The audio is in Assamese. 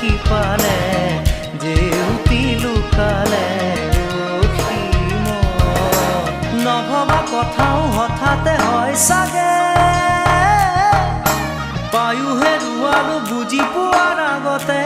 সিপালে জেউতি লুকালে নভবা কথাও হঠাতে হয় চাগে পায়ো হেৰুৱালো বুজি পোৱাৰ আগতে